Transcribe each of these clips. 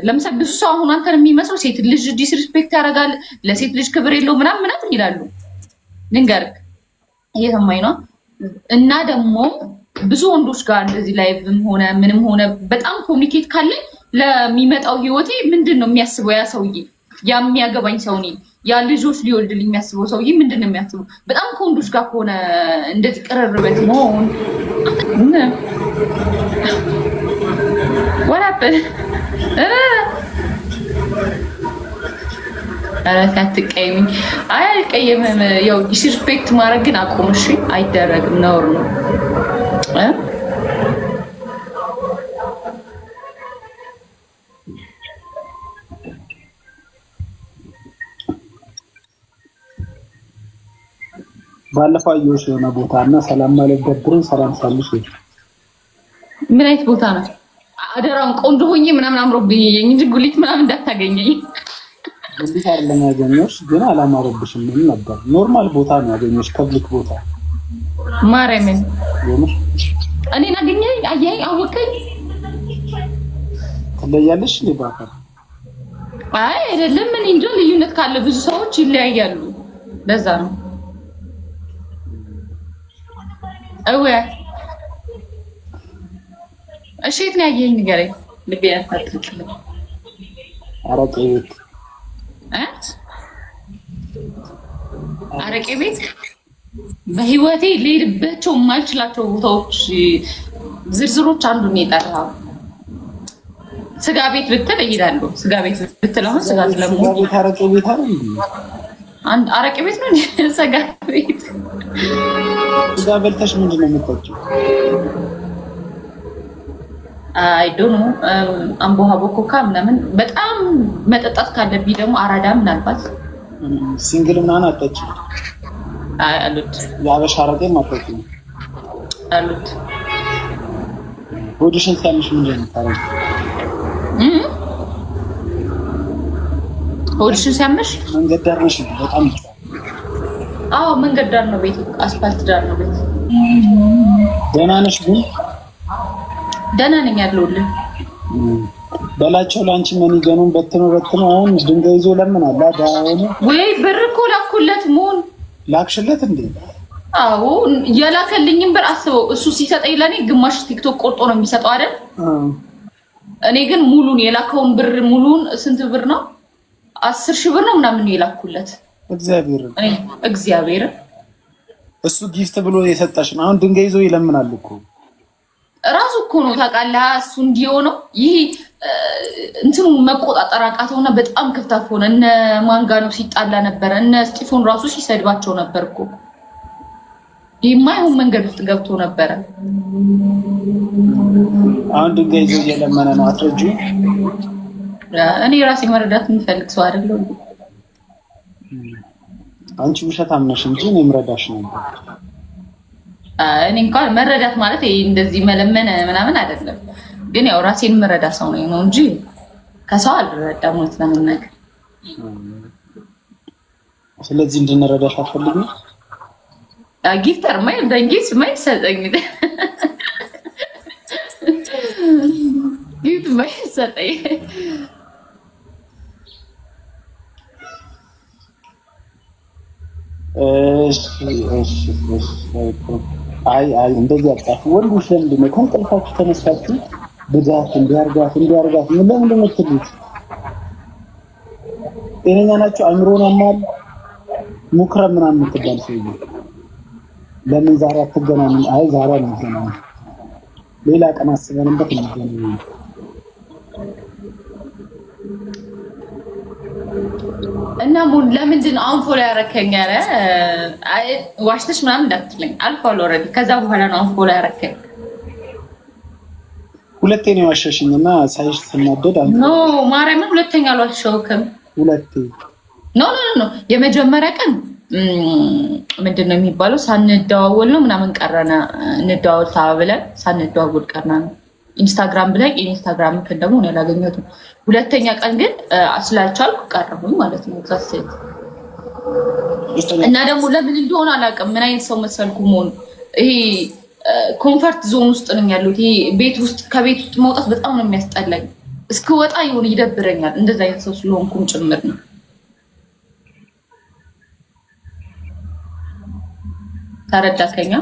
ለምሳሌ ብዙ ሰው አሁን አንተን የሚመስለው ሴት ልጅ ዲስሪስፔክት ያደርጋል ለሴት ልጅ ክብር የለው ምናምን ይላሉ ልንገርክ እየሰማኝ ነው እና ደግሞ ብዙ ወንዶች ጋር እንደዚህ ላይቭም ሆነ ምንም ሆነ በጣም ኮሚኒኬት ካለ ለሚመጣው ህይወቴ ምንድነው የሚያስበው ያ ሰውዬ ያ የሚያገባኝ ሰው ነኝ ያ ልጆች ሊወልድልኝ የሚያስበው ሰውዬ ምንድነው የሚያስበው በጣም ከወንዶች ጋር ሆነ እንደዚህ ቅርርበት ነው what happened አራካትቀይኝ አይቀየምም ያው ዲስሪስፔክት ማድረግ ግን አቆምሽ አይደረግም ነው ባለፈው አየሁሽ የሆነ ቦታና ሰላም ማለት ደብሮኝ ሰላም ሳልሽ ምን አይነት ቦታ ነው አደራውን ቆንጆ ሆኜ ምናምን አምሮብኝ እንጂ ጉሊት ምናምን እንዳታገኘኝ ጉሊት አይደለም ያገኘሽ ግን አላማረብሽም ምን ነበር ኖርማል ቦታ ነው ያገኘሽ ፐብሊክ ቦታ ማረምን እኔ ናገኘኝ አየኝ አወቀኝ ትለያለሽ ለባካ አይ አይደለም ምን እንጆ ልዩነት ካለ ብዙ ሰዎች ይለያያሉ ለዛ ነው አወያ እሺት ነው ያየኝ ንገረኝ ልቤ ያፋጥጥልኝ አረቄ ቤት አረቄ ቤት በህይወቴ ልሄድባቸው የማልችላቸው ቦታዎች ዝርዝሮች አንዱ ነው የጠራው ስጋ ቤት ብትል እሄዳለሁ ስጋ ቤት ብትል አሁን ስጋ ስለሞት አረቄ ቤት አይደል አንድ አረቄ ቤት ነው ስጋ ቤት ስጋ በልተሽ ምንድነው የምትጠጪው I don't know አምቦሃ ቦኮካ ምናምን በጣም መጠጣት ካለብኝ ደግሞ አራዳ ምናልባት ሲንግል ምናምን አጠጪ አሉት ያበሻ አረቄ ማጠጪ አሉት ኦዲሽን ሳምሽ ምንድነው ታረቂ ኦዲሽን ሳምሽ መንገድ ዳር ነሽ በጣም ይጫው አዎ መንገድ ዳር ነው ቤት አስፋልት ዳር ነው ቤት ደህና ነሽ ግን ደህና ነኝ ያለውልህ በላቸው ላንቺ ምን ይገኑን በትነው አሁን ድንጋይ ይዞ ለምናል አዳውን ወይ ብር እኮ ላኩለት ሞን ላክሽለት እንዴ አዎ ያላከልኝም ብር አስበው እሱ ሲሰጠኝ ለኔ ግማሽ ቲክቶክ ቆርጦ ነው የሚሰጠው አይደል እኔ ግን ሙሉን የላከውን ብር ሙሉን ስንት ብር ነው 10,000 ብር ነው ምናምን የላኩለት እግዚአብሔር እሱ ጊፍት ብሎ የሰጣሽ ነው አሁን ድንጋይ ይዞ ይለምናል እኮ ራሱ እኮ ነው ታውቃለህ እሱ እንዲሆነው ይሄ እንትኑ መቆጣጠር አቃተውና በጣም ክፍታፍ ሆነ እነ ማንጋ ነው ሲጣላ ነበር እነ ስቲፎን ራሱ ሲሰድባቸው ነበርኩ የማይሆን መንገድ ውስጥ ገብቶ ነበር አሁን ድንጋይ ይዞ እየለመነ ነው አትረጁ እኔ ራሴ መረዳት የምፈልግ ሰው አይደለም አንቺ ውሸታም ነሽ እንጂ እኔ ምረዳሽ ነበር እኔ እንኳን መረዳት ማለት እንደዚህ መለመነ ምናምን አይደለም ግን ያው ራሴን መረዳ ሰው ነው እንጂ ከሰው አልረዳም ማለት ነው ስለዚህ እንድንረዳሽ አትፈልጊም ጊፍተር ማይ ደንጊስ ማይ ሰጠኝ ጊፍት ማይ ሰጠኝ እሺ አይ እንደዚህ አጣፍ ወንዶች ለምንድነው ከእንቅልፋችሁ ተነሳችሁ ብዛት እንዲያርጋት ለምንድነው የምትሉት ጤነኛ ናችሁ አእምሮን ያማል ሙክረም ምናምን የምትባል ሰው ለምን ዛሬ አትገናኙ አይ ዛሬ አንገናኙ ሌላ ቀን አስበንበት እንገናኙ እና ሙን ለምንድን አንፎሎ ያረከኝ አለ አይ ዋሽተሽ ምናምን እንዳትለኝ አልፎሎ ኦሬዲ ከዛ በኋላ ነው አንፎሎ ያረከኝ ሁለቴ ነው ያሸሽኝና ሳይሽ ተናደድ አለ ኖ ማርያምን ሁለተኛ አልዋሸውክም ሁለቴ ኖ የመጀመሪያ ቀን ምንድነው የሚባለው ሳንደዋወል ነው ምናምን ቀረና እንደዋወል ታብለን ሳንደዋወል ቀርና ነው ኢንስታግራም ብለኝ ኢንስታግራም ከደሞ ነው ያላገኘሁት ሁለተኛ ቀን ግን አስላልቻልኩ ቀረሁኝ ማለት ነው ዛሴት እና ደግሞ ለምን እንደሆነ አላውቅም ምን አይነት ሰው መሰልኩ ሞን ይሄ ኮምፎርት ዞን ውስጥ ነኝ ያለሁት ይሄ ቤት ውስጥ ከቤት ውስጥ መውጣት በጣም ነው የሚያስጠላኝ እስከወጣ ይሁን ይደብረኛል እንደዛ አይነት ሰው ስለሆንኩም ጭምር ነው ታረዳከኛ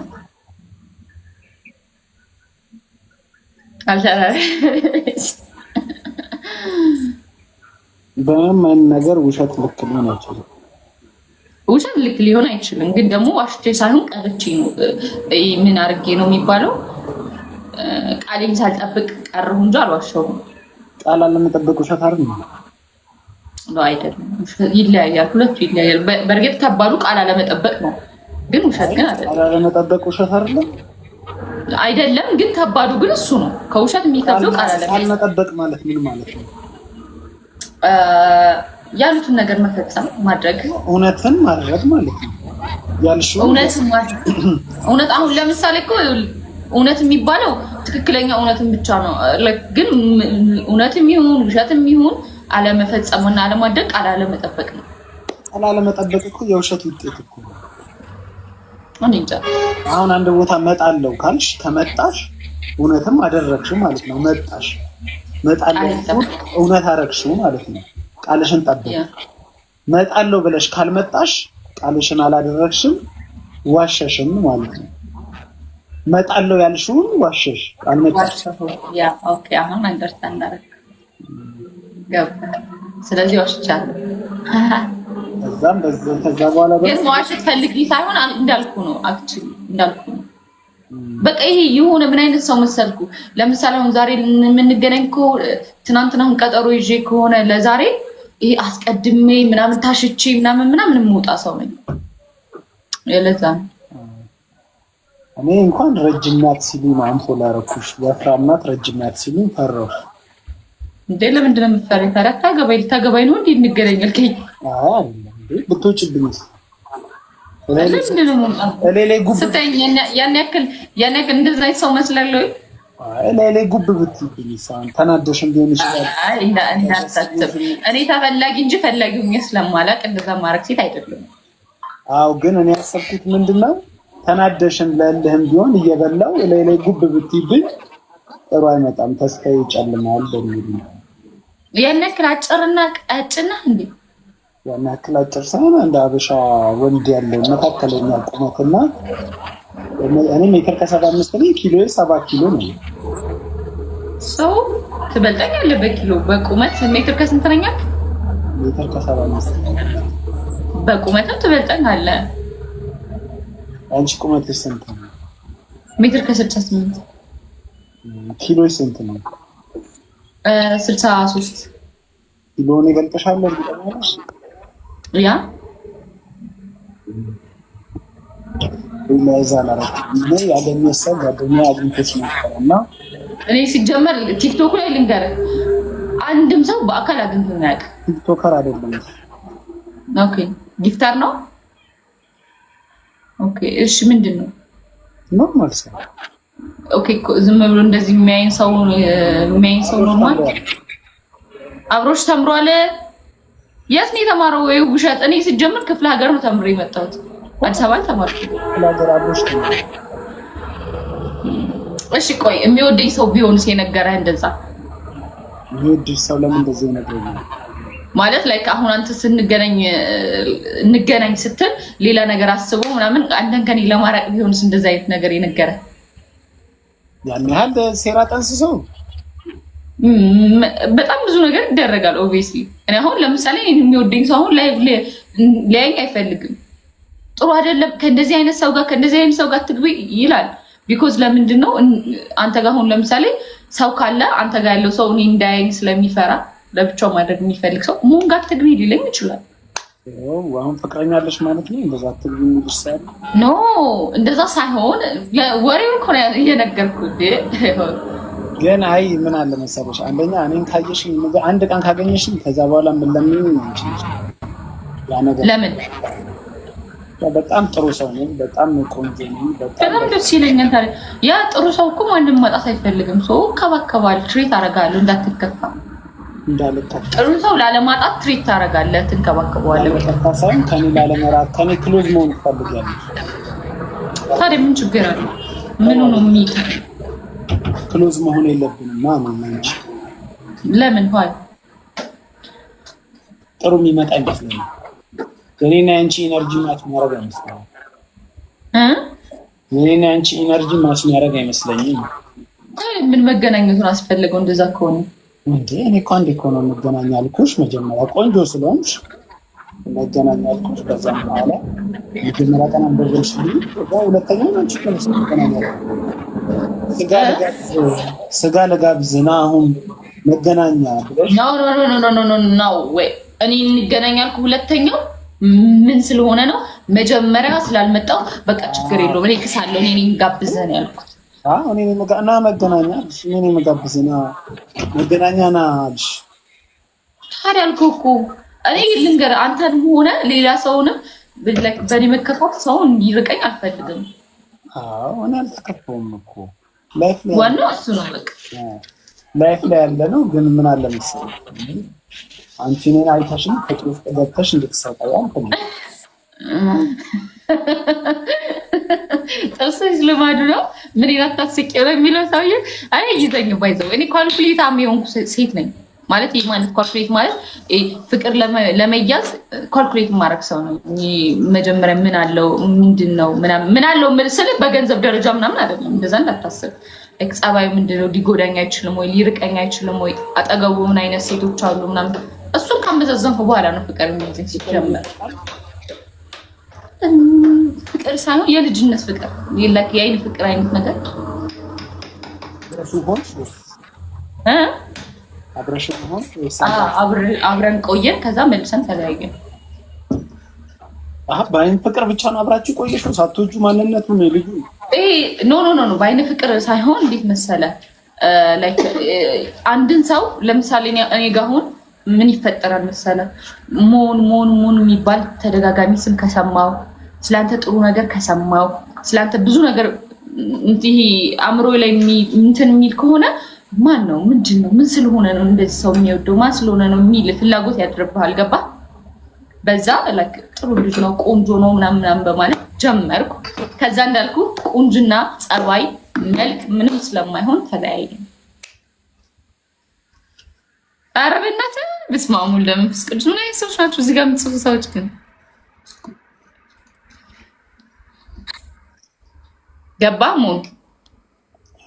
በማን ነገር ውሸት ልክ ሊሆን አይችልም ውሸት ልክ ሊሆን አይችልም ግን ደግሞ ዋሽቼ ሳይሆን ቀርቼ ነው ምን አርጌ ነው የሚባለው ቃሌን ሳልጠብቅ ቀረሁ እንጂ አልዋሸሁም ቃል አለመጠበቅ ውሸት አይደል ነው አይደለም ይለያያል ሁለቱ ይለያያል በርግጥ ከባዱ ቃል አለመጠበቅ ነው ግን ውሸት ግን አይደለም ቃል አለመጠበቅ ውሸት አይደለም ግን ከባዱ ግን እሱ ነው ከውሸት የሚከብደው ቃል አለመጠበቅ ማለት ምን ማለት ነው ያሉትን ነገር መፈጸም ማድረግ እውነትን ማድረግ ማለት ነው ያልሽው እውነት አሁን ለምሳሌ እኮ እውነት የሚባለው ትክክለኛ እውነትን ብቻ ነው ግን እውነትም ይሁን ውሸትም ይሁን አለመፈጸምና አለማድረግ ቃል አለመጠበቅ ነው ቃል አለመጠበቅ እኮ የውሸት ውጤት እኮ ነው አንንጃ አሁን አንድ ቦታ መጣለው ካልሽ ከመጣሽ እውነትም አደረግሽው ማለት ነው መጣለው እውነት አደረግሽው ማለት ነው ቃልሽን ጠብቂ መጣለው ብለሽ ካልመጣሽ ቃልሽን አላደረግሽም ዋሸሽም ማለት ነው መጣለው ያልሽውን ዋሸሽ አልመጣሽ ያ ኦኬ አሁን አንደርስታንድ አደረግ ገባ ስለዚህ ዋሽቻለሁ እዛም ከዛ በኋላ ግን ዋሽት ፈልጊ ሳይሆን እንዳልኩ ነው አክቹሊ እንዳልኩ ነው በቃ ይሄ የሆነ ምን አይነት ሰው መሰልኩ ለምሳሌ አሁን ዛሬ የምንገናኝ እኮ ትናንትናውን ቀጠሮ ይዤ ከሆነ ለዛሬ ይሄ አስቀድሜ ምናምን ታሽቼ ምናምን ሞጣ ሰው ነኝ ለዛ እኔ እንኳን ረጅምናት ሲሉኝ አንፎላ ረኩሽ ወፍራምናት ረጅምናት ሲሉኝ ፈራሁ እንዴ ለምንድን ነው የምትፈሪው ታገባይ ነው እንዴ እንገናኛል ከይ ብትወጪብኝስ ለምንድን ነው ለሌ ጉብ ስተኛ ያን ያክል እንደዛ ሰው መስላለሁ ለሌ ጉብ ብትይብኝስ ተናደሽም ቢሆን ይችላል አይ እንዳታስብ እኔ ተፈላጊ እንጂ ፈላጊው ስለማላቅ እንደዛ ማረክ ሴት አይደለም አው ግን እኔ ያሰብኩት ምንድነው ተናደሽም ለልህም ቢሆን እየበላው ለሌ ጉብ ብትይብኝ ጥሩ አይመጣም ተስፋዬ ይጨልማል በሚል ያን ያክል አጭርና ቀጭና እንዴ ያን ያክል አጭር ሳይሆን እንደ አበሻ ወንድ ያለው መካከለኛ ቁመትና እኔ ሜትር ከ75 ነኝ ኪሎ 7 ኪሎ ነው ሰው ትበልጠኛለህ በኪሎ በቁመት ሜትር ከስንት ነኝ ሜትር ከ75 በቁመት ትበልጠኛለህ አንቺ ቁመት ስንት ነው ሜትር ከ68 ኪሎ ስንት ነው 63 ኪሎ ነው ይበልጥሻል እርግጠኛ ነሽ ያ ለዛላ ነው ያገኘሰው ጓደኛ አግኝተሽ ነውና እኔ ሲጀመር ቲክቶክ ላይ ልንገር አንድም ሰው በአካል አግኝቶኝ ያውቅ ቲክቶከር አይደለም ኦኬ ጊፍተር ነው ኦኬ እሺ ምንድነው ኖርማል ሰው ኦኬ ዝም ብሎ እንደዚህ የሚያይን ሰው ኖርማል አብሮሽ ተምሯል የት ነው የተማረው ወይ ውሸት እኔ ሲጀምር ክፍለ ሀገር ነው ተምሬ የመጣሁት አዲስ አበባ ተማርኩ ክፍለ ሀገር አብሮሽ እሺ ቆይ የሚወደኝ ሰው ቢሆንስ የነገረህ እንደዛ የሚወድሽ ሰው ለምን እንደዚህ ይነግረኛል ማለት ላይክ አሁን አንተ እንገናኝ ስትል ሌላ ነገር አስቦ ምናምን አንተን ከኔ ለማራቅ ቢሆንስ እንደዛ አይነት ነገር የነገረህ ያን ያህል ሴራ ጠንስሶ በጣም ብዙ ነገር ይደረጋል ኦብቪየስሊ እኔ አሁን ለምሳሌ የሚወደኝ ሰው አሁን ላይ አይፈልግም ጥሩ አይደለም ከእንደዚህ አይነት ሰው ጋር ትግቢ ይላል ቢኮዝ ለምንድን ነው አንተ ጋር አሁን ለምሳሌ ሰው ካለ አንተ ጋር ያለው ሰው እኔ እንዳያኝ ስለሚፈራ ለብቻው ማድረግ የሚፈልግ ሰው ምን ጋር ትግቢ ሊለኝ ይችላል አሁን ፍቅረኛለሽ ማለት ነው እንደዛ ትግቢ ይልሳል ኖ እንደዛ ሳይሆን ወሬውን እኮ እየነገርኩት ግን አይ ምን አለ መሰለሽ አንደኛ እኔን ካየሽኝ አንድ ቀን ካገኘሽኝ ከዛ በኋላ ምን ለምን ያ ነገር ለምን በጣም ጥሩ ሰው ነው በጣም ቆንጆ ነው በጣም ደስ ይለኛል ታዲያ ያ ጥሩ ሰው እኮ ማንንም ማጣት አይፈልግም ሰው ከባከባል ትሪት አደርጋለሁ እንዳትከፋ እንዳልከፋ ጥሩ ሰው ላለማጣት ትሪት ታደርጋለህ ትንከባከባለህ ተፋሳን ከኔ ላለመራቅ ከኔ ክሎዝ መሆን ፈልጋለሁ ታዲያ ምን ችግር አለ ምን ነው ክሎዝ መሆን የለብንም ማማንቺ ለምን ሆይ ጥሩ የሚመጣ ይመስለኛል። የኔና ያንቺ ኢነርጂ ማች ማረግ አይመስለኝም። የኔና ያንቺ ኢነርጂ ማች ማረግ አይመስለኝም። ምን መገናኘቱን አስፈልገው እንደዛ ከሆነ እንዴ? እኔ እኮ አንዴ እኮ ነው መገናኛ አልኩሽ። መጀመሪያ ቆንጆ ስለሆንሽ መገናኛ አልኩሽ። ከዛ በኋላ መጀመሪያ ቀን አንበልሽ ሁለተኛው ነው ችግር መገናኛ ስጋ ለጋብዝና አሁን መገናኛ ብለሽ ኖ ወይ እኔ እንገናኛልኩ ሁለተኛው ምን ስለሆነ ነው መጀመሪያ ስላልመጣው በቃ ችግር የለውም እኔ ክሳለሁ እኔ ጋብዘን ያልኩት እኔ መገናኛ እኔ መጋብዝና መገናኛና አልሽ ታዲያ አልኩህ እኮ እኔ ልንገር አንተን ሆነ ሌላ ሰውንም በኔ መከፋት ሰው እንዲርቀኝ አልፈልግም። እኔ አልተከፋውም እኮ ላይፍ ላይ ዋናው እሱ ነው በቃ ላይፍ ላይ ያለ ነው። ግን ምን አለ መሰለኝ አንቺ ነኝ አይተሽኝ ከጥሩፍ ገብተሽ እንድትሰቃይ አንፈልግም። ተሰስ ለማዱ ነው ምን ይላታስቀው የሚለው ሰውዬ አይ ይዘኝ ባይዘው እኔ ኳልኩሌት አሚሆንኩ ሴት ነኝ ማለት ይሄ ማለት ኳልኩሌት ማለት ፍቅር ለመያዝ ኳልኩሌት ማድረግ ሰው ነው። መጀመሪያ ምን አለው ምንድነው ምን አለው መልሰለ በገንዘብ ደረጃ ምናምን አይደለም እንደዛ እንዳታስብ። ኤክሳባዩ ምንድነው ሊጎዳኛ አይችልም ወይ ሊርቀኛ አይችልም ወይ አጠገቡ ምን አይነት ሴቶች አሉ ምናምን እሱን ካመዛዘንኩ በኋላ ነው ፍቅር የሚይዘኝ ሲጀመር። ፍቅር ሳይሆን የልጅነት ፍቅር ይላክ የአይን ፍቅር አይነት ነገር አብረን ቆየን ከዛ መልሰን ተለያየን። በአይን ፍቅር ብቻ ነው አብራችሁ ቆየሽው ሳትወጁ ማንነቱ ነው ልጁ? ኖ በአይን ፍቅር ሳይሆን እንዴት መሰለ ላይክ አንድን ሰው ለምሳሌ እኔ ጋር አሁን ምን ይፈጠራል መሰለ ሞን የሚባል ተደጋጋሚ ስም ከሰማው ስላንተ ጥሩ ነገር ከሰማው ስላንተ ብዙ ነገር እንዲህ አምሮ ላይ እንትን የሚል ከሆነ ማን ነው ምንድነው ምን ስለሆነ ነው እንደዚህ ሰው የሚወደው ማን ስለሆነ ነው የሚል ፍላጎት ያድርብሃል። ገባ? በዛ ላይክ ጥሩ ልጅ ነው ቆንጆ ነው ምናምን በማለት ጀመርኩ። ከዛ እንዳልኩ ቁንጅና ጸባይ መልክ ምንም ስለማይሆን ተለያየን። አረበናተ በስማሙ ለምንፍስ ቅዱስ ነው አይሰውሽ ናችሁ እዚህ ጋር የምትጽፉ ሰዎች ግን ገባሙ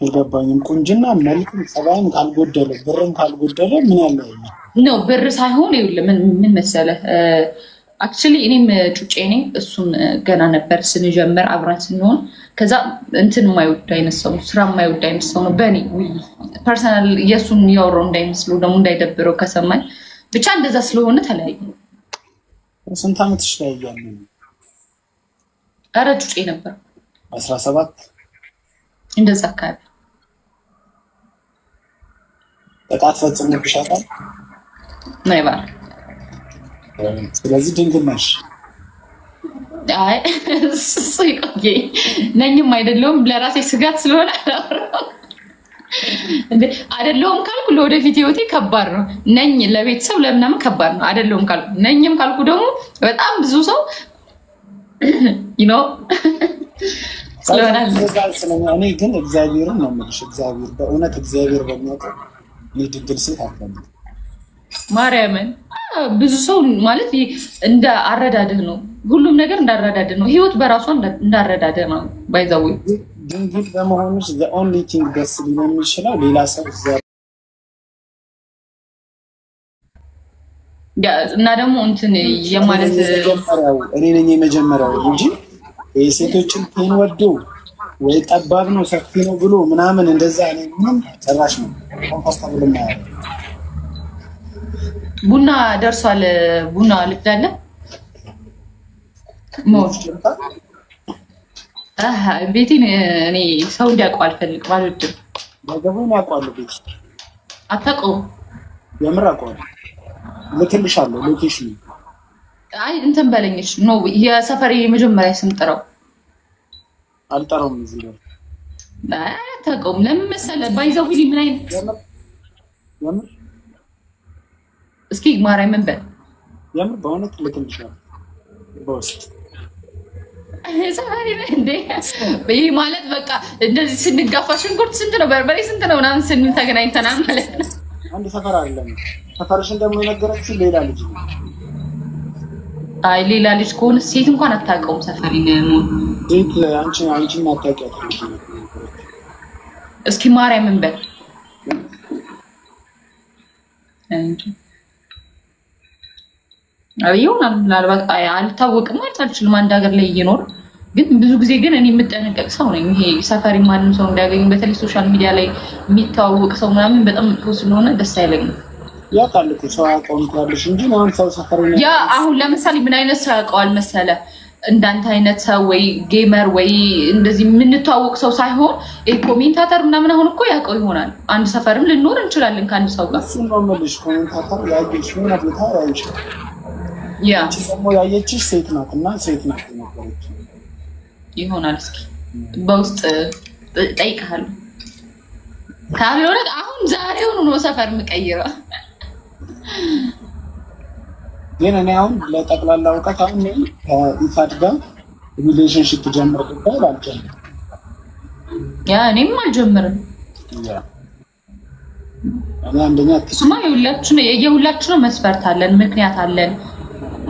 ይገባኝም ቁንጅና መልክም ጸባይም ካልጎደለ ብርም ካልጎደለ ምን ያለ ነው ብር ሳይሆን ምን መሰለ አክቹሊ እኔም ጩጬ ነኝ እሱም ገና ነበር ስንጀምር አብራን ስንሆን ከዛ እንትን ማይወድ አይነት ሰው ስራ ማይወድ አይነት ሰው ነው በኔ ፐርሰናል የሱን ያወራው እንዳይመስለው ደግሞ እንዳይደብረው ከሰማኝ ብቻ እንደዛ ስለሆነ ተለያየ። ስንት አመትሽ ላይ ያያለ? አረ ጩጬ ነበር 17 እንደዛ አካባቢ ጥቃት ፈጽሞብሻል? ማይባል ስለዚህ ድንግል ነሽ? አይ ሲቆየ ነኝም አይደለም ለራሴ ስጋት ስለሆነ እንዴ አይደለም ካልኩ ለወደፊት ህይወቴ ከባድ ነው። ነኝ ለቤተሰብ ለምናምን ከባድ ነው። አይደለም ካልኩ ነኝም ካልኩ ደግሞ በጣም ብዙ ሰው እኔ ግን እግዚአብሔርን ነው የምልሽ እግዚአብሔር በእውነት እግዚአብሔር በሚያውቀው እኔ ድንግል ሴት አልፈልግም። ማርያምን ብዙ ሰው ማለት እንደ አረዳድህ ነው ሁሉም ነገር እንዳረዳድህ ነው ህይወት በራሷ እንዳረዳድህ ነው ባይዛው ድንግል በመሆንሽ the only thing ደስ ሊል የሚችለው ሌላ ሰው እና ደግሞ እንትን የማለት እኔ ነኝ የመጀመሪያው እንጂ የሴቶችን ፔን ወዶ ወይ ጠባብ ነው ሰፊ ነው ብሎ ምናምን እንደዛ እኔ ምንም ጭራሽ ነው ኮምፎርታብል ማለት ቡና ደርሷል። ቡና ልትዳለ ሞት ቤቴን እኔ ሰው እንዲያውቀው አልፈልግም አልወድም። ነገሩን ያውቃሉ ቤት አታውቀውም? የምር አውቀዋለሁ። ልክልሻለሁ ሎኬሽን አይ እንትን በለኝሽ ነው የሰፈር የመጀመሪያ ስም ጥራው። አልጠራውም እዚህ ነው አታውቀውም። ለምን መሰለህ ባይዘው ምን አይነት የምር እስኪ ማርያምን በል የምር በእውነት ልክልሻለሁ በውስጥ ሰፈሪ እንደ በይ ማለት በቃ እንደዚህ ስንጋፋ ሽንኩርት ስንት ነው በርበሬ ስንት ነው ምናምን ስንል ተገናኝተናል ማለት ነው። አንድ ሰፈር አይደለም ሰፈርሽን ደግሞ የነገረችው ሌላ ልጅ ነው አይ ሌላ ልጅ ከሆነ ሴት እንኳን አታውቀውም ሰፈሪን ሴት አንቺ ማታውቂያት እስኪ ማርያምን በል እንጂ አይዮና ምናልባት አልታወቅም ማለት አልችልም አንድ ሀገር ላይ እየኖር ግን ብዙ ጊዜ ግን እኔ የምጠነቀቅ ሰው ነኝ ይሄ ሰፈሪ ማንም ሰው እንዳያገኝ በተለይ ሶሻል ሚዲያ ላይ የሚታወቅ ሰው ምናምን በጣም መጥፎ ስለሆነ ደስ አይለኝም ያ ካልኩ ሰው አቆምት ያለሽ እንጂ ማን ሰው ሰፈሪ ነው ያ አሁን ለምሳሌ ምን አይነት ሰው ያውቀዋል መሰለ እንዳንተ አይነት ሰው ወይ ጌመር ወይ እንደዚህ የምንታወቅ ሰው ሳይሆን ኮሜንታተር ምናምን አሁን እኮ ያውቀው ይሆናል አንድ ሰፈርም ልንኖር እንችላለን ከአንድ ሰው ጋር እሱ ነው መልሽ ኮሜንታተር ያየሽ ምን አብታ ያይሽ ያ ደግሞ ያየችሽ ሴት ናትና ሴት ናት ነበረች ይሆናል እስኪ በውስጥ ጠይቀሃለሁ ካልሆነ አሁን ዛሬውን ነው ሰፈር የምቀይረው ግን እኔ አሁን ለጠቅላላ እውቀት አሁን ከኢፋድ ጋር ሪሌሽንሺፕ ጀምር ይባል አልጀምርም ያ እኔም አልጀምርም ያ እኔ አንደኛ ስማ የሁላችንም መስፈርት አለን ምክንያት አለን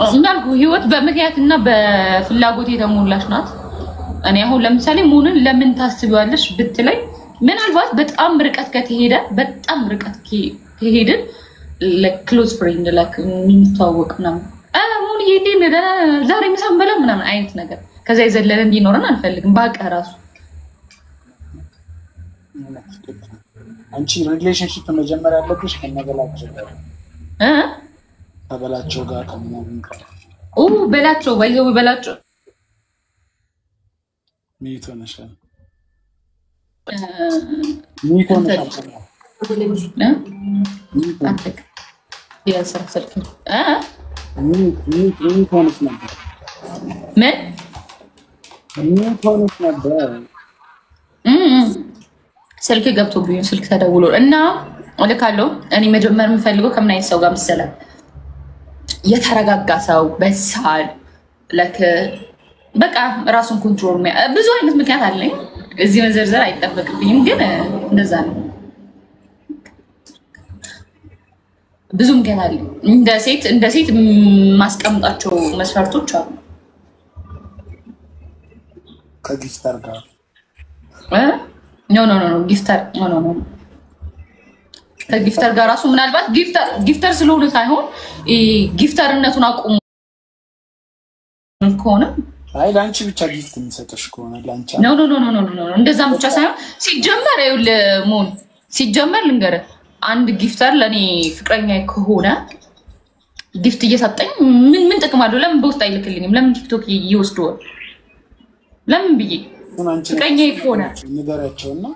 እንዳልኩ ህይወት በምክንያትና በፍላጎት የተሞላች ናት እኔ አሁን ለምሳሌ ሙንን ለምን ታስቢዋለሽ ብትለኝ ምናልባት በጣም ርቀት ከተሄደ በጣም ርቀት ከሄደ ለክሎዝ ፍሬንድ ላይክ የሚታወቅ ምናምን ሙን ይሄን ዛሬ ምሳምበላ ምናምን አይነት ነገር ከዛ ይዘለለ እንዲኖርና አንፈልግም ባቀ ራሱ አንቺ ሪሌሽንሺፕ መጀመሪያ ያለብሽ ከነበላቸው ጋር ከበላቸው ጋር ከመሆን ጋር በላቸው ባይዘው በላቸው ሚቶነሻል ሚቶነሻል አንተክ ያሰልክ ሚቶነሽ ነበር ሚቶነሽ ነበር ስልክ ገብቶብኝ ስልክ ተደውሎ እና ወልካለው እኔ መጀመር የምፈልገው ከምን አይነት ሰው ጋር መሰለህ የተረጋጋ ሰው በሳል ለክ በቃ ራሱን ኮንትሮል ብዙ አይነት ምክንያት አለኝ እዚህ መዘርዘር አይጠበቅብኝም ግን እንደዛ ነው ብዙ ምክንያት አለኝ እንደ ሴት ማስቀምጣቸው መስፈርቶች አሉ ከጊፍተር ጋር ኖ ጊፍተር ኖ ከጊፍተር ጋር ራሱ ምናልባት ጊፍተር ስለሆነ ሳይሆን ጊፍተርነቱን አቁሙ ከሆነ አይ ላንቺ ብቻ ጊፍት የሚሰጥሽ ከሆነ ላንቺ ኖ እንደዛም ብቻ ሳይሆን ሲጀመር ሞን ሲጀመር ልንገርህ አንድ ጊፍተር ለኔ ፍቅረኛ ከሆነ ጊፍት እየሰጠኝ ምን ጥቅም አለው ለምን በውስጥ አይልክልኝም ለምን ቲክቶክ ይወስደዋል ለምን ብዬ ፍቅረኛ ከሆነ ንገራቸውና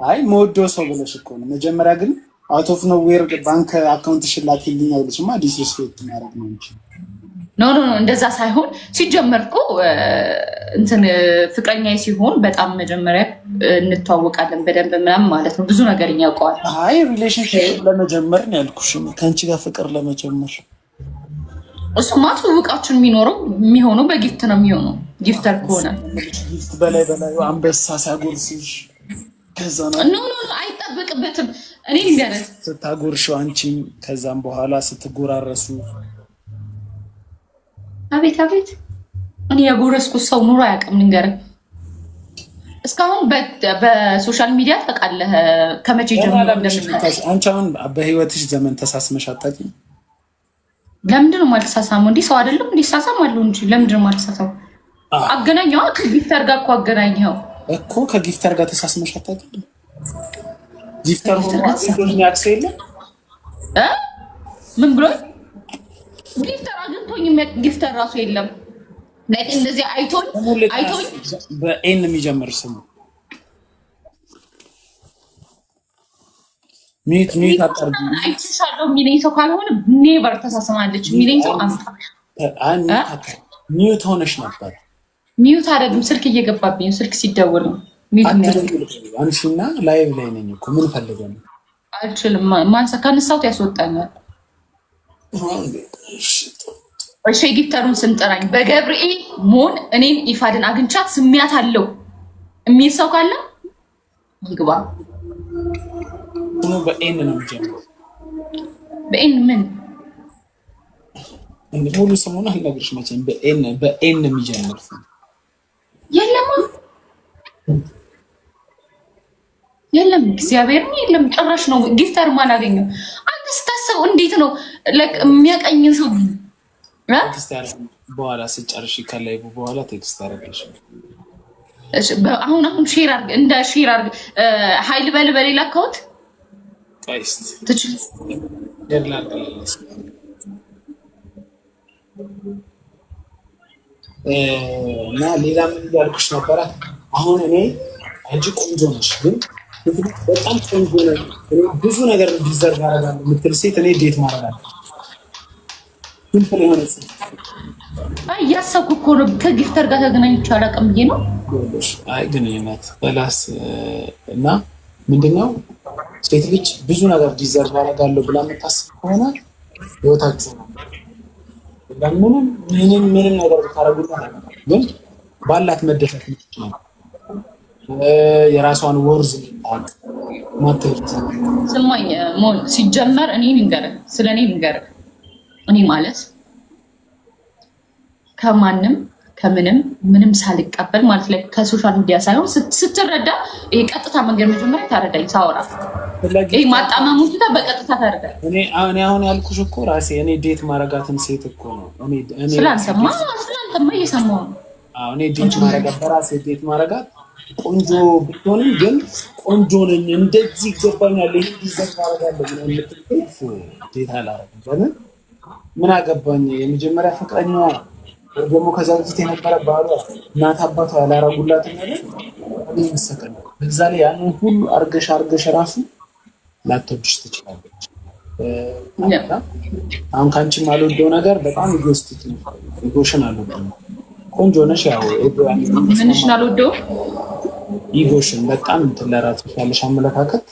አይ ሞዶ ሰው ብለሽ እኮ ነው መጀመሪያ ግን አውት ኦፍ ኖዌር ባንክ አካውንት ሽላት ይልኛልሽማ ዲስሪስፔክት ማድረግ ነው እንጂ ኖ እንደዛ ሳይሆን ሲጀመርኩ እንትን ፍቅረኛዬ ሲሆን በጣም መጀመሪያ እንተዋወቃለን በደንብ ምናምን ማለት ነው ብዙ ነገር ያውቀዋል አይ ሪሌሽንሺፕ ለመጀመር ነው ያልኩሽ ካንቺ ጋር ፍቅር ለመጀመር እሱማ ትውውቃችን የሚሆነው በጊፍት ነው የሚሆነው ጊፍተር ከሆነ ጊፍት በላይ አንበሳ ሳጎርስሽ ከዛ ነው ኖ አይጠበቅበትም እኔ እንገረስ ስታጎርሽው አንቺ ከዛም በኋላ ስትጎራረሱ አቤት እኔ ያጎረስኩ ሰው ኑሮ ያቀም ንገር እስካሁን በሶሻል ሚዲያ ተቃለህ ከመቼ ጀምሮ አንቺ አሁን በህይወትሽ ዘመን ተሳስመሽ አታውቂም ለምንድን ነው ማልተሳሳመው እንዴ ሰው አይደለም እንዴ ሳሳማለሁ እንጂ ለምንድን ነው ማልተሳሳው አገናኛው ከጊፍተር ጋር እኮ አገናኛው እኮ ከጊፍተር ጋር ተሳስመሽ አታውቂም ጊፍተር ሆኖ አግኝቶኝ ያክሰለ ምን ብሎ ጊፍተር አግኝቶኝ ጊፍተር ራሱ የለም ለኔ እንደዚህ አይቶኝ በኤን የሚጀምር ስሙ ሚት አጣርጊ አይቻለው ሚለኝ ሰው ካልሆነ ኔቨር ተሳስማለች ሚለኝ ሰው ሚውት ሆነሽ ነበር ሚውት አደረግም ስልክ እየገባብኝ ስልክ ሲደወል ነው አንቺና ላይቭ ላይ ነኝ እኮ ምን ፈልገው ነው አልችልም ማንሳ ካነሳውት ያስወጣኛል እሺ ጊፍተሩን ስንጠራኝ በገብርኤል ሞን እኔን ኢፋድን አግንቻት ስሚያት አለው የሚል ሰው ካለ ይግባ ነው በኤን ነው የሚጀምረው በኤን ምን ሙሉ ስሙን አልነግርሽ መቼም በኤን የሚጀምር የለም እግዚአብሔር የለም ጭራሽ ነው ጊፍተር ማን አገኘው አንተ ስታስበው እንዴት ነው የሚያቀኝ ሰው ቴክስት በኋላ ስጨርሽ ከላይቭ በኋላ ቴክስት አደረግልሽ እሺ አሁን ሼር አድርግ እንደ ሼር አድርግ ኃይል በሌላ አካውንት ቀይስት ትችል ደላላስ እና ሌላ ምን ያልኩሽ ነበር አሁን እኔ አንቺ ቆንጆ ነሽ ግን በጣም ቆንጆ ነሽ ብዙ ነገር ዲዘርቭ አደርጋለሁ ምትል ሴት እኔ ዴት ማረጋለሁ ሲምፕል የሆነ ሴት ያሰብኩ እኮ ነው ከጊፍተር ጋር ተገናኝቼ አላውቅም ብዬ ነው አይ ግንኙነት በላስ እና ምንድነው ሴት ልጅ ብዙ ነገር ዲዘርቭ አደርጋለሁ ብላ የምታስብ ከሆነ ህይወታችሁ ነው ምንም ነገር ታረጉልኝ ግን ባላት መደሰት ነው የራሷን ወርዝ ማጥፋት ስማኝ ሞን ሲጀመር እኔ ስለኔ ልንገርህ እኔ ማለት ከማንም ከምንም ሳልቀበል ማለት ላይ ከሶሻል ሚዲያ ሳይሆን ስትረዳ ይሄ ቀጥታ መንገድ መጀመሪያ ታረዳኝ ሳወራ ይሄ ማጣማሙት በቀጥታ ታረዳ እኔ አሁን ያልኩሽ እኮ ራሴ እኔ ዴት ማረጋትን ሴት እኮ ነው እኔ ስላንተማ እየሰማሁ ነው እኔ ዴት ማረጋት በራሴ ዴት ማረጋት ቆንጆ ብትሆንም ግን ቆንጆ ነኝ እንደዚህ ይገባኛል ይሄ ዲዛይን ማረጋለሁ ነው የምትልኩት ዴት አላረግም ምን አገባኝ የመጀመሪያ ፍቅረኛዋ ደግሞ ከዛ በፊት የነበረ ባሏ እናት አባቷ ያላረጉላት ነገር እኔ መሰከለ በዛ ላይ ያንን ሁሉ አርገሽ ራሱ ላትወድሽ ትችላለች አሁን ካንቺ ማልወደው ነገር በጣም ኢጎስቲክ ነው ኢጎሽን አልወደውም ቆንጆ ነሽ ያው ምንሽ አልወደው ኢጎሽን በጣም ለራስ ያለሽ አመለካከት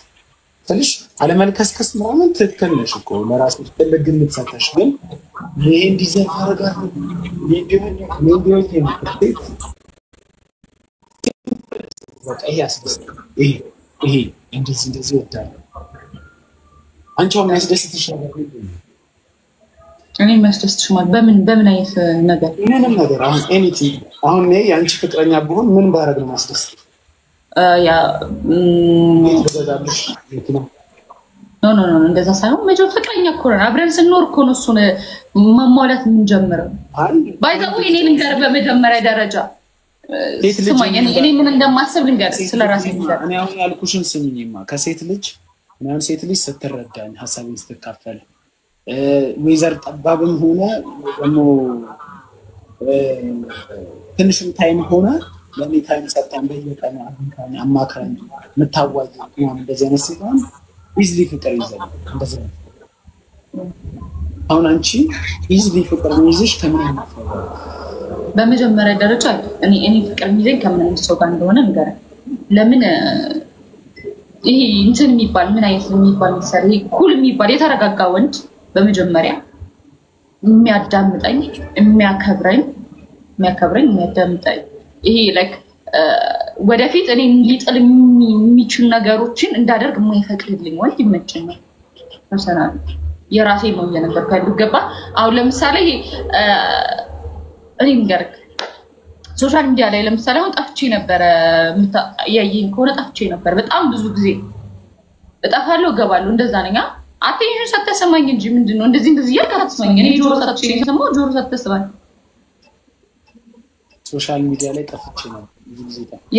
ትንሽ አለመልከስከስ ምናምን ትክክል ነሽ እኮ ለራስሽ ትልቅ ግምት ሰጥተሽ ግን ይሄን ዲዛይን አረጋት ቪዲዮ በቃ ይሄ እንደዚህ ወጣ አንቺው ምን ያስደስትሽ እኔ ማስደስትሽ ማለት በምን አይነት ነገር ምንም ነገር አሁን ኤኒቲንግ አሁን ነይ አንቺ ፍቅረኛ ብሆን ምን ባረግ ነው ማስደስት ያ ኖ እንደዛ ሳይሆን መጀመሪያ ፍቅረኛ እኮ ነው አብረን ስንኖር እኮ ነው እሱን ማሟላት ምን ጀምረው ባይዛው እኔ ልንገር በመጀመሪያ ደረጃ ስማኝ እኔ ምን እንደማስብ ልንገር ስለራሴ ልንገር እኔ አሁን ያልኩሽን ስምኝማ ከሴት ልጅ ምናምን ሴት ልጅ ስትረዳኝ ሐሳብን ስትካፈል ወይዘር ጠባብም ሆነ ደግሞ ትንሽም ታይም ሆነ ለኔ ታይም ሰጣን በየቀኑ አማካኝ መታዋጅ ነው እንደዚህ አይነት ሲሆን ኢዝሊ ፍቅር ይዘል እንደዚህ አሁን አንቺ ኢዝሊ ፍቅር ይዘሽ ከምን ነው በመጀመሪያ ደረጃ እኔ ፍቅር ይዘኝ ከምን ሰው ጋር እንደሆነ ንገረ ለምን ይሄ እንትን የሚባል ምን አይነት የሚባል መሰሪ ኩል የሚባል የተረጋጋ ወንድ በመጀመሪያ የሚያዳምጠኝ የሚያከብረኝ የሚያዳምጠኝ ይሄ ላይክ ወደፊት እኔ ሊጥል የሚችል ነገሮችን እንዳደርግ የማይፈቅድልኝ ወይ ይመቸኛል ፐርሰናል የራሴ ነው እየነገርኩ ያለው ገባ አሁን ለምሳሌ እኔ ንገርክ ሶሻል ሚዲያ ላይ ለምሳሌ አሁን ጠፍቼ ነበር ያየኝ ከሆነ ጠፍቼ ነበር በጣም ብዙ ጊዜ እጠፋለሁ እገባለሁ እንደዛ ነኝ አቴንሽን ሰተሰማኝ እንጂ ምንድነው እንደዚህ ያካተሰማኝ እኔ ጆሮ ሰተሰማኝ ሶሻል ሚዲያ ላይ ጠፍቼ ነው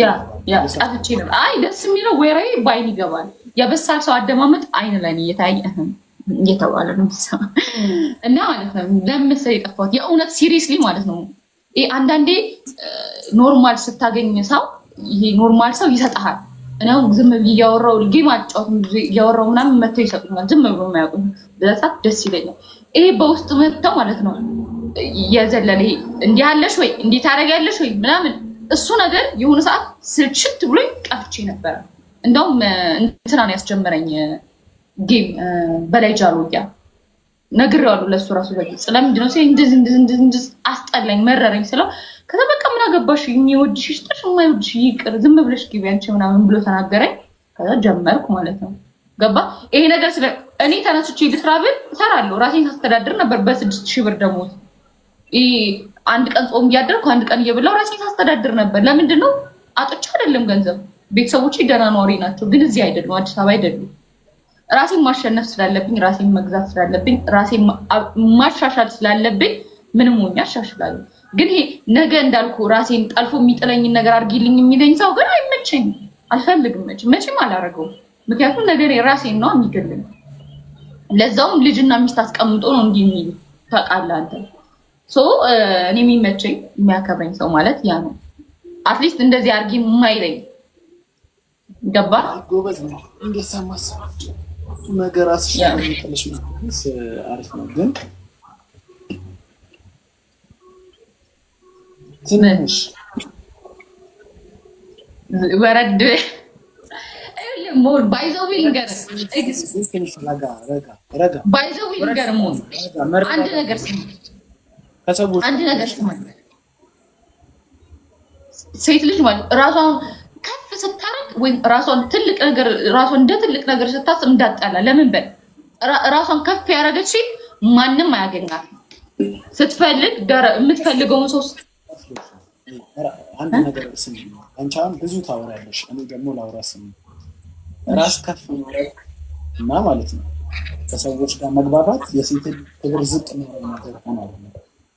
ያ ጠፍቼ ነው አይ ደስ የሚለው ወሬ ባይን ይገባል የበሳል ሰው አደማመጥ አይን ላይ እየተባለ ነው እና ማለት ነው ለምሳሌ የጠፋሁት የእውነት ሲሪየስሊ ማለት ነው ይሄ አንዳንዴ ኖርማል ስታገኝ ሰው ይሄ ኖርማል ሰው ይሰጣል እኔው ዝም ብዬ ያወራው ጌም አጫውት ያወራው ምናምን መተው ይሰጡኛል ዝም ብሎ ማያውቁ ለዛት ደስ ይለኛል ይሄ በውስጥ መተው ማለት ነው የዘለለ እንዴ ያለሽ ወይ እንዴ ታረጋለሽ ወይ ምናምን እሱ ነገር የሆነ ሰዓት ስልችት ብሎ ቀፍቼ ነበር እንደውም እንትናን ያስጀመረኝ ጌም በላይ ጃሉያ ነግሬዋለሁ ለሱ ራሱ በግልጽ ለምንድነው ሲል እንደዚህ አስጠላኝ መረረኝ ስለው ከዛ በቃ ምን አገባሽ የሚወድሽ ይስጥሽ የማይወድሽ ይቅር ዝም ብለሽ ግቢ አንቺ ምናምን ብሎ ተናገረኝ ከዛ ጀመርኩ ማለት ነው ገባ ይሄ ነገር ስለ እኔ ተነስቼ ልስራብል እሰራለሁ ራሴን አስተዳድር ነበር በ6000 ብር ደሞዝ አንድ ቀን ጾም ያደርኩ አንድ ቀን እየበላው ራሴን አስተዳድር ነበር ለምንድን ነው አጥቼ አይደለም ገንዘብ ቤተሰቦቼ ደህና ኗሪ ናቸው ግን እዚህ አይደለም አዲስ አበባ አይደለም ራሴን ማሸነፍ ስላለብኝ ራሴን መግዛት ስላለብኝ ራሴን ማሻሻል ስላለብኝ ምንም ሆኜ አሻሽላለሁ ግን ይሄ ነገ እንዳልኩ ራሴን ጠልፎ የሚጥለኝ ነገር አርጊልኝ የሚለኝ ሰው ግን አይመቸኝም አልፈልግም መቼም አላረገው ምክንያቱም ነገር ራሴን ነው የሚገልኝ ለዛውም ልጅና ሚስት አስቀምጦ ነው እንዲህ የሚል ታውቃለህ አንተ እኔ የሚመቸኝ የሚያከብረኝ ሰው ማለት ያ ነው አትሊስት እንደዚህ አርጊ የማይለኝ ገባ ጎበዝ ነው እንደሰማስ ነገር አስሽልሽ ማለት አሪፍ ነው ግን ትንሽ ወረድ ሞር ባይዘው ዊንገር ረጋ ባይዘው ዊንገር ሞር አንድ ነገር ሴት ልጅ ማለት ራሷን ከፍ ስታረግ ወይ ራሷን ትልቅ ነገር ራሷን እንደ ትልቅ ነገር ስታስብ እንዳጣላ ለምን በል ራሷን ከፍ ያረገች ማንንም አያገኛት ስትፈልግ የምትፈልገውን ሰው አንድ ነገር ስም አንቻን ብዙ ታወራለሽ እኔ ደግሞ ላውራስም ራስ ከፍ ማድረግ እና ማለት ነው ከሰዎች ጋር መግባባት የሴት ክብር ዝቅ ነገር ሆኗል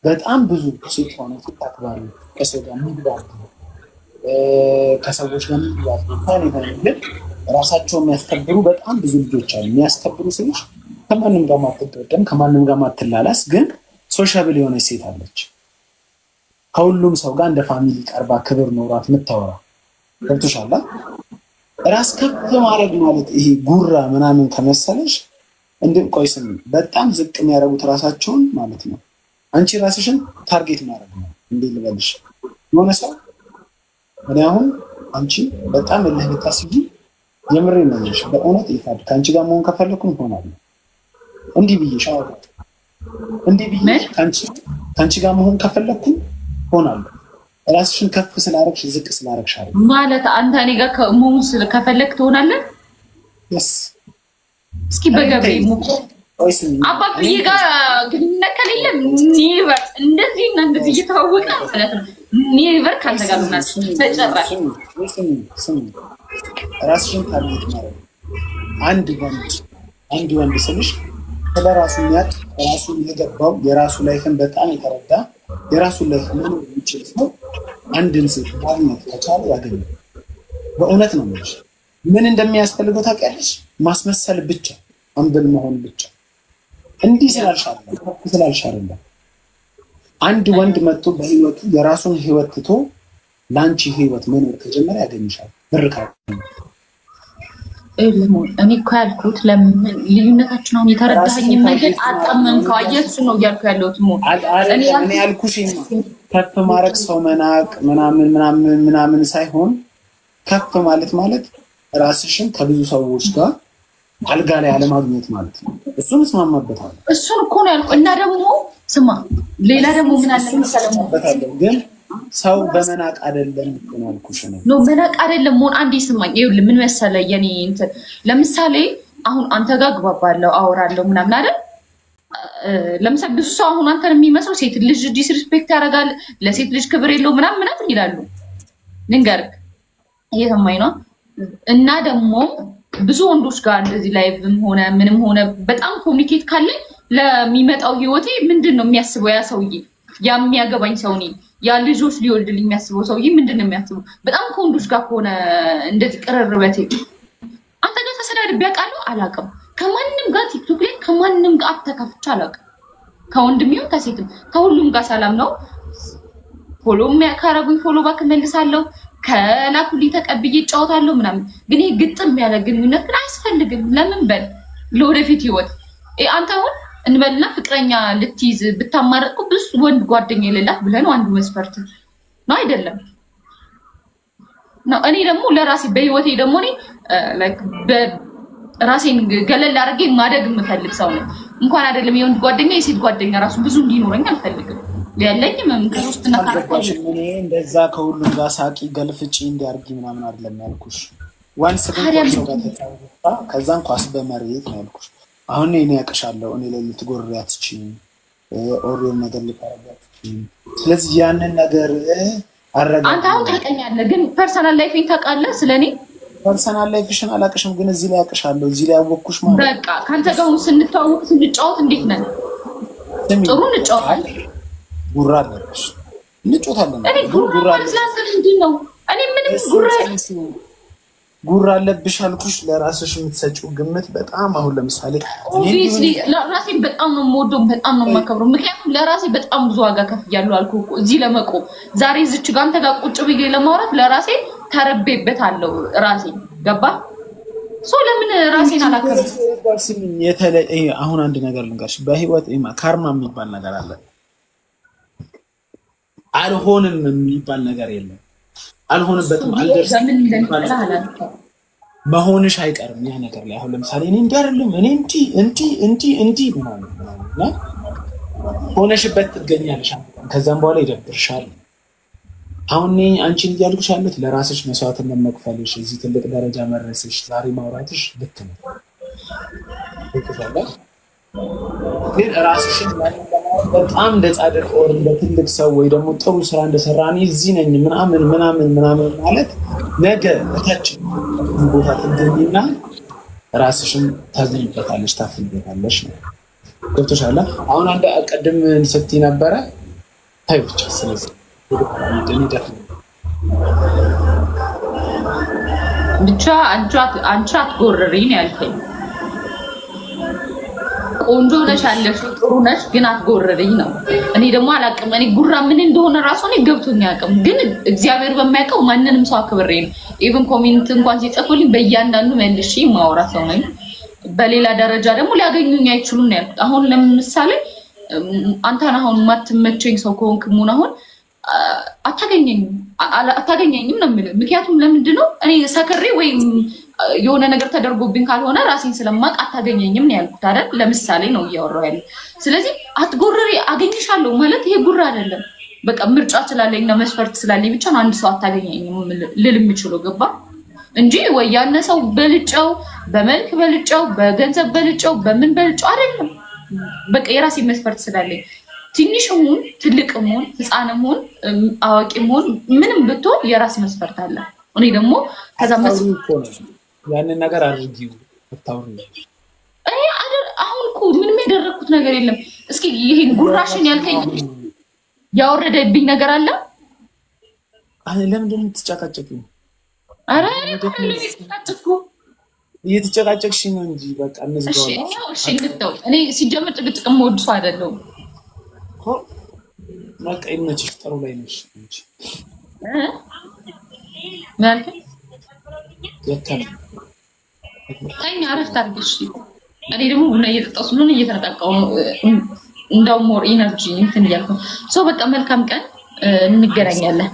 በጣም ብዙ ሴት ሆነው ተጣጣባሉ ከሰው ጋር ምግባባት ከሰዎች ጋር ምግባባት ግን ራሳቸውን የሚያስከብሩ በጣም ብዙ ልጆች አሉ የሚያስከብሩ ሰዎች ከማንንም ጋር ማትቀደም ከማንንም ጋር ማትላላስ ግን ሶሻብል የሆነ ሴት አለች ከሁሉም ሰው ጋር እንደ ፋሚሊ ቀርባ ክብር ኖራት ምታወራ ወጥቷል ራስ ከፍ ማድረግ ማለት ይሄ ጉራ ምናምን ከመሰለሽ እንደ ቆይስም በጣም ዝቅ የሚያረጉት ራሳቸውን ማለት ነው አንቺ ራስሽን ታርጌት ማድረግ ነው እንዴ ልበልሽ የሆነ ሰው አሁን አንቺ በጣም ለህታስቢ የምሬ ነሽ በእውነት ይፋድ ካንቺ ጋር መሆን ከፈለኩኝ ሆናለሁ እንዴ ብዬሻው እንዴ ብዬ ካንቺ ጋር መሆን ከፈለኩኝ ሆናለሁ ራስሽን ከፍ ስላረግሽ ዝቅ ስላረግሽ አይደል ማለት አንተ እኔ ጋር ከመሆን ከፈለክ ትሆናለህ እስኪ በገብሬ አባብዬ ጋር ግንኙነት ከሌለ ኔቨር እንደዚህ እና እንደዚህ እየተዋወቀ ማለት ነው ኔቨር ካንተ ጋር ነው ተጨራሽ ራስሽን ታርጌት ማድረግ አንድ ወንድ ስልሽ ስለራሱ የሚያውቅ ራሱን የገባው የራሱ ላይፍን በጣም የተረዳ የራሱ ላይፍ ምን ይችላል ነው አንድን ሴት ማግኘት ከቻለ ያገኛል በእውነት ነው ማለት ምን እንደሚያስፈልገው ታውቂያለሽ ማስመሰል ብቻ አንበል መሆን ብቻ እንዲህ ስላልሻለ አንድ ወንድ መጥቶ በህይወቱ የራሱን ህይወት ትቶ ላንቺ ህይወት መኖር ከጀመረ ያገኝሻል ብርካው እኔ እኮ ያልኩት ለምን ልዩነታችን አሁን የተረዳኸኝ ነገር አጣመንከው አየሱ ነው ያልኩ ያለሁት ሞ እኔ ያልኩሽ ከፍ ማረክ ሰው መናቅ ምናምን ሳይሆን ከፍ ማለት ራስሽን ከብዙ ሰዎች ጋር አልጋ ላይ አለማግኘት ማለት ነው እሱን እስማማበታለሁ እሱን እኮ ነው ያልኩ እና ደግሞ ስማ ሌላ ደግሞ ምን አለ መሰለህ ግን ሰው በመናቅ አይደለም ያልኩሽ ነው መናቅ አይደለም ሞን አንዴ ስማኝ ይኸውልህ ምን መሰለህ የኔ እንትን ለምሳሌ አሁን አንተ ጋር ግባባለሁ አወራለሁ ምናምን አይደል ለምሳሌ ብዙ ሰው አሁን አንተን የሚመስለው ሴት ልጅ ዲስሪስፔክት ያደርጋል ለሴት ልጅ ክብር የለው ምናምን ይላሉ ልንገርክ እየሰማኝ ነው እና ደግሞ ብዙ ወንዶች ጋር እንደዚህ ላይቭም ሆነ ምንም ሆነ በጣም ኮሙኒኬት ካለ ለሚመጣው ህይወቴ ምንድነው የሚያስበው ያ ሰውዬ የሚያገባኝ ሰው ነኝ ያ ልጆች ሊወልድልኝ የሚያስበው ሰውዬ ምንድነው የሚያስበው በጣም ከወንዶች ጋር ሆነ እንደዚህ ቅርርበቴ አንተ ጋር ተሰዳድቤ አውቃለሁ አላውቅም ከማንንም ጋር ቲክቶክ ላይ ከማንንም ጋር አተካፍቻ አላውቅም ከወንድም ይሁን ከሴትም ከሁሉም ጋር ሰላም ነው ፎሎ የሚያካረጉኝ ፎሎ ባክ መልሳለሁ ከላኩልኝ ተቀብዬ ጫውታለሁ ምናምን ግን ይሄ ግጥም ያለ ግንኙነት ግን አያስፈልግም ለምን በል ለወደፊት ህይወት አንተ አሁን እንበልና ፍቅረኛ ልትይዝ ብታማረጥኩ ብዙ ወንድ ጓደኛ የሌላት ብለህ ነው አንዱ መስፈርት ነው አይደለም ነው እኔ ደግሞ ለራሴ በህይወቴ ደግሞ እኔ ላይክ በራሴን ገለል አድርጌ ማደግ የምፈልግ ሰው ነኝ እንኳን አይደለም የወንድ ጓደኛ የሴት ጓደኛ ራሱ ብዙ እንዲኖረኝ አልፈልግም ያለኝም ምንክሩስትና ካርታሽ እኔ እንደዛ ከሁሉም ጋር ሳቂ ገልፍጪ እንዲያርጊ ምናምን አይደለም ያልኩሽ ዋንስ ግን ከዛን ኳስ በመሬት ነው ያልኩሽ አሁን እኔ ያቀሻለሁ እኔ ለልትጎርሪ አትችይም ኦሪዮ ነገር ልታረጋት አትችይም ስለዚህ ያንን ነገር አረጋ አንተ አሁን ታውቀኛለህ ግን ፐርሰናል ላይፌን ታውቃለህ ስለኔ ፐርሰናል ላይፍሽን አላቀሽም ግን እዚህ ላይ ያቀሻለሁ እዚህ ላይ ያወኩሽ ማለት በቃ ካንተ ጋር ስንተዋወቅ ስንጫወት እንዴት ነን ጥሩ እንጫወታለን ጉራ አለሽ እንጫወታለን ጉራ ስለዚህ ምንድነው እኔ ምንም ጉራ አለብሽ አልኩሽ ለራስሽ የምትሰጪው ግምት በጣም አሁን ለምሳሌ ኦብቪስሊ ለራሴ በጣም ነው የምወደው በጣም ነው የማከብረው ምክንያቱም ለራሴ በጣም ብዙ ዋጋ ከፍያለሁ አልኩህ እዚህ ለመቆም ዛሬ እዚች ጋር አንተ ጋር ቁጭ ብዬ ለማውራት ለራሴ ተረቤበታለሁ ራሴ ገባ ሶ ለምን ራሴን አላከብርም የተለየ አሁን አንድ ነገር ልንገርሽ በህይወት ካርማ የሚባል ነገር አለ አልሆንም የሚባል ነገር የለም አልሆንበትም አልደርስም መሆንሽ አይቀርም ያ ነገር ላይ አሁን ለምሳሌ እኔ እንዲያርልም እኔ እንዲ ምናምን ሆነሽበት ትገኛለሽ ከዛም በኋላ ይደብርሻል አሁን እኔ አንቺን እያልኩሽ ያለሁት ለራስሽ መስዋዕትነት መክፈልሽ እዚህ ትልቅ ደረጃ መድረስሽ ዛሬ ማውራትሽ ልክ ነው ግን ራስሽን በጣም እንደጻድቅ ኦር ለትልቅ ሰው ወይ ደግሞ ጥሩ ስራ እንደሰራኒ እዚህ ነኝ ምናምን ማለት ነገ እታች ቦታ ትገኝና ራስሽን ታዝኝበታለሽ ታፍልበታለሽ ነው ገብቶሻል አሁን አንድ ቀደም ስትይ ነበረ ታይብቻ ስለዚህ ብቻ አንቺ አትጎርሪኝ ያልከኝ ቆንጆ ነሽ አለሽ ጥሩ ነሽ ግን አትጎርሪኝ ነው እኔ ደግሞ አላቅም እኔ ጉራ ምን እንደሆነ ራሱ ነው ገብቶኝ ያቀም ግን እግዚአብሔር በማያውቀው ማንንም ሰው አክብሬ ነው ኢቭን ኮሜንት እንኳን ሲጽፉልኝ በእያንዳንዱ መልሼ ማውራ ሰው ነኝ በሌላ ደረጃ ደግሞ ሊያገኙኝ አይችሉም ነው ያልኩት አሁን ለምሳሌ አንተና አሁን ማትመቸኝ ሰው ከሆንክ ምን አሁን አታገኘኝም ነው የምልህ ምክንያቱም ለምንድነው እኔ ሰከሬ ወይ የሆነ ነገር ተደርጎብኝ ካልሆነ ራሴን ስለማቅ አታገኘኝም ነው ያልኩት አይደል ለምሳሌ ነው እያወራው ያለው ስለዚህ አትጎርሪ አገኝሻለሁ ማለት ይሄ ጉራ አይደለም በቃ ምርጫ ስላለኝ ነው መስፈርት ስላለኝ ብቻ ነው አንድ ሰው አታገኘኝም ልል የምችለው ገባ እንጂ ወይ ያነ ሰው በልጫው በመልክ በልጫው በገንዘብ በልጫው በምን በልጫው አይደለም በቃ የራሴ መስፈርት ስላለኝ ትንሽም ሆን ትልቅም ሆን ህፃንም ሆን አዋቂም ሆን ምንም ብትሆን የራስ መስፈርት አለ እኔ ደግሞ ከዛ ያንን ነገር አድርጊው ብታውሪ አሁን እኮ ምንም ያደረኩት ነገር የለም እስኪ ይሄን ጉራሽን ያልከኝ ያወረደብኝ ነገር አለ ለምን ትጨቃጨቂው አረ እየተጨቃጨቅሽ ነው እንጂ በቃ እነዚህ እሺ እንግዲህ እኔ ሲጀምር ጥቅጥቅ ሞድ ሰው አይደለም በቃ ይመችሽ ጥሩ ላይ ነሽ እንጂ ማለት የከም ታኛ አረፍት አድርግሽ እኔ ደግሞ ቡና እየጠጣሁ ስለሆነ እየተነቃቃሁ ነው እንዳው ሞር ኢነርጂ እንትን እያልኩ ሰው በቃ መልካም ቀን እንገናኛለን